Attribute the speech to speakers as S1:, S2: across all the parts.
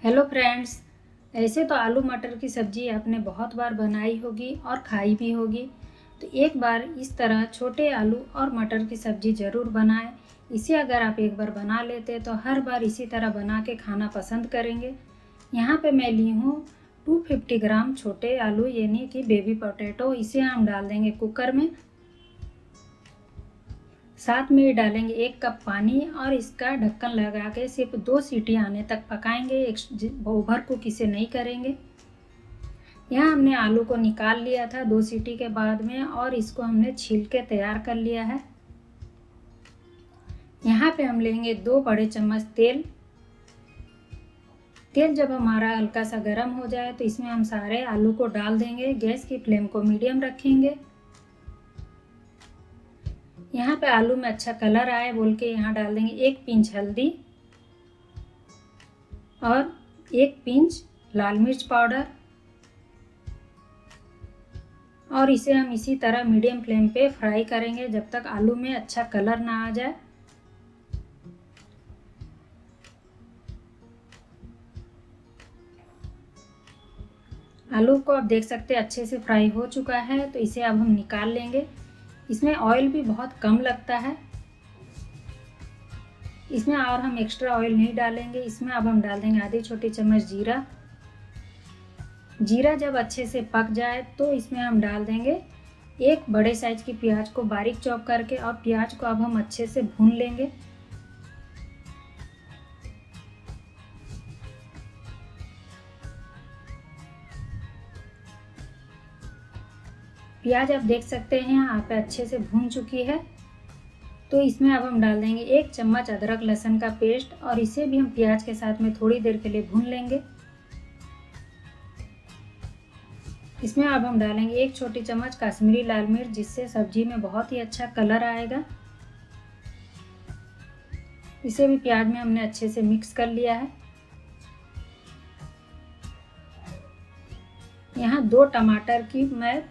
S1: Hello friends. ऐसे तो आलू मटर की सब्ज़ी आपने बहुत बार बनाई होगी और खाई भी होगी। तो एक बार इस तरह छोटे आलू और मटर की सब्ज़ी ज़रूर बनाएं। इसे अगर आप एक बार बना लेते तो हर बार इसी तरह बना के खाना पसंद करेंगे। यहाँ पे मैं ली हूँ 250 ग्राम छोटे आलू यानी कि बेबी पोटैटो। इसे हम डाल देंगे कुकर में। साथ में डालेंगे 1 कप पानी और इसका ढक्कन लगा के सिर्फ 2 सीटी आने तक पकाएंगे। ओवर कुक इसे नहीं करेंगे। यहाँ हमने आलू को निकाल लिया था 2 सीटी के बाद में और इसको हमने छील के तैयार कर लिया है। यहाँ पे हम लेंगे 2 बड़े चम्मच तेल। तेल जब हमारा हल्का सा गर्म हो जाए तो इसमें हम सारे आलू को डाल देंगे। गैस की फ्लेम को मीडियम रखेंगे। यहाँ पे आलू में अच्छा कलर आए बोल के यहाँ डाल देंगे 1 पिंच हल्दी और 1 पिंच लाल मिर्च पाउडर और इसे हम इसी तरह मीडियम फ्लेम पे फ्राई करेंगे जब तक आलू में अच्छा कलर ना आ जाए। आलू को आप देख सकते हैं अच्छे से फ्राई हो चुका है, तो इसे अब हम निकाल लेंगे। इसमें ऑयल भी बहुत कम लगता है। इसमें और हम एक्स्ट्रा ऑयल नहीं डालेंगे। इसमें अब हम डाल देंगे आधी छोटी चम्मच जीरा। जीरा जब अच्छे से पक जाए तो इसमें हम डाल देंगे 1 बड़े साइज की प्याज को बारीक चॉप करके, और प्याज को अब हम अच्छे से भून लेंगे। प्याज आप देख सकते हैं यहाँ पे अच्छे से भून चुकी है। तो इसमें अब हम डाल देंगे 1 चम्मच अदरक लहसुन का पेस्ट और इसे भी हम प्याज के साथ में थोड़ी देर के लिए भून लेंगे। इसमें अब हम डालेंगे 1 छोटी चम्मच कश्मीरी लाल मिर्च, जिससे सब्जी में बहुत ही अच्छा कलर आएगा। इसे भी प्याज में हमने अच्छे से मिक्स कर लिया है। यहाँ 2 टमाटर की मैं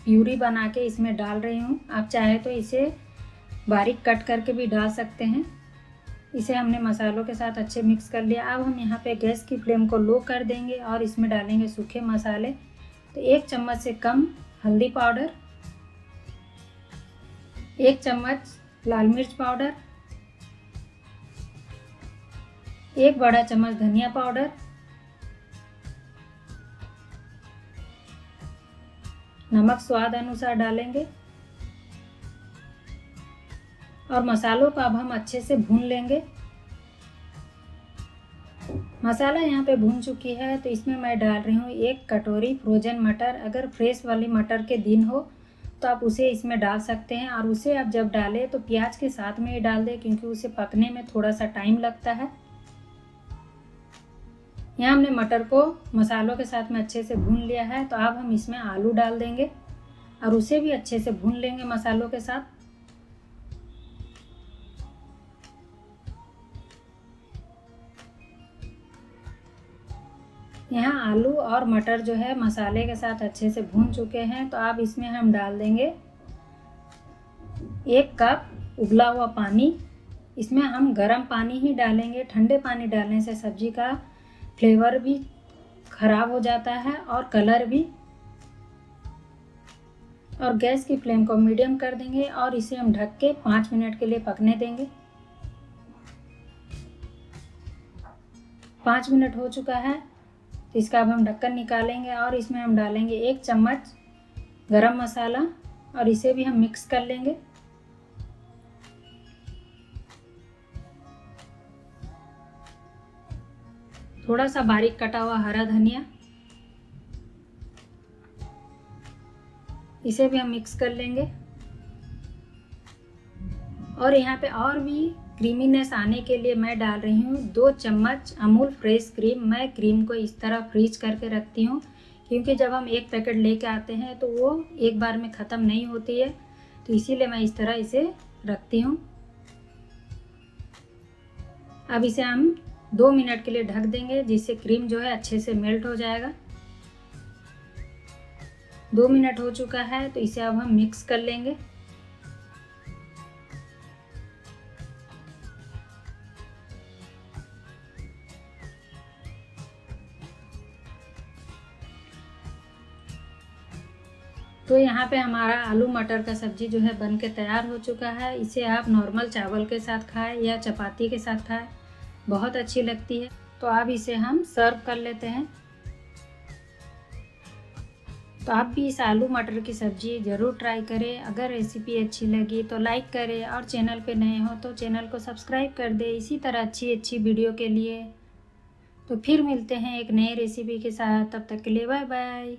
S1: प्यूरी बना के इसमें डाल रही हूँ। आप चाहे तो इसे बारीक कट करके भी डाल सकते हैं। इसे हमने मसालों के साथ अच्छे मिक्स कर लिया। अब हम यहाँ पे गैस की फ्लेम को लो कर देंगे और इसमें डालेंगे सूखे मसाले। तो 1 चम्मच से कम हल्दी पाउडर, 1 चम्मच लाल मिर्च पाउडर, 1 बड़ा चम्मच धनिया पाउडर, नमक स्वाद अनुसार डालेंगे और मसालों को अब हम अच्छे से भून लेंगे। मसाला यहाँ पे भून चुकी है, तो इसमें मैं डाल रही हूँ 1 कटोरी फ्रोजन मटर। अगर फ्रेश वाली मटर के दिन हो तो आप उसे इसमें डाल सकते हैं, और उसे आप जब डालें तो प्याज के साथ में ही डाल दें, क्योंकि उसे पकने में थोड़ा सा टाइम लगता है। यहाँ हमने मटर को मसालों के साथ में अच्छे से भून लिया है। तो अब हम इसमें आलू डाल देंगे और उसे भी अच्छे से भून लेंगे मसालों के साथ। यहाँ आलू और मटर जो है मसाले के साथ अच्छे से भून चुके हैं। तो अब इसमें हम डाल देंगे 1 कप उबला हुआ पानी। इसमें हम गर्म पानी ही डालेंगे। ठंडे पानी डालने से सब्जी का फ्लेवर भी खराब हो जाता है और कलर भी। और गैस की फ्लेम को मीडियम कर देंगे और इसे हम ढक के 5 मिनट के लिए पकने देंगे। 5 मिनट हो चुका है, तो इसका अब हम ढक्कन निकालेंगे और इसमें हम डालेंगे 1 चम्मच गरम मसाला और इसे भी हम मिक्स कर लेंगे। थोड़ा सा बारीक कटा हुआ हरा धनिया, इसे भी हम मिक्स कर लेंगे। और यहाँ पे और भी क्रीमीनेस आने के लिए मैं डाल रही हूँ 2 चम्मच अमूल फ्रेश क्रीम। मैं क्रीम को इस तरह फ्रीज करके रखती हूँ, क्योंकि जब हम 1 पैकेट लेके आते हैं तो वो एक बार में ख़त्म नहीं होती है, तो इसीलिए मैं इस तरह इसे रखती हूँ। अब इसे हम 2 मिनट के लिए ढक देंगे, जिससे क्रीम जो है अच्छे से मेल्ट हो जाएगा। 2 मिनट हो चुका है, तो इसे अब हम मिक्स कर लेंगे। तो यहाँ पे हमारा आलू मटर का सब्ज़ी जो है बन के तैयार हो चुका है। इसे आप नॉर्मल चावल के साथ खाएं या चपाती के साथ खाएं, बहुत अच्छी लगती है। तो अब इसे हम सर्व कर लेते हैं। तो आप भी इस आलू मटर की सब्ज़ी ज़रूर ट्राई करें। अगर रेसिपी अच्छी लगी तो लाइक करें और चैनल पे नए हो तो चैनल को सब्सक्राइब कर दें इसी तरह अच्छी वीडियो के लिए। तो फिर मिलते हैं एक नई रेसिपी के साथ, तब तक के लिए बाय बाय।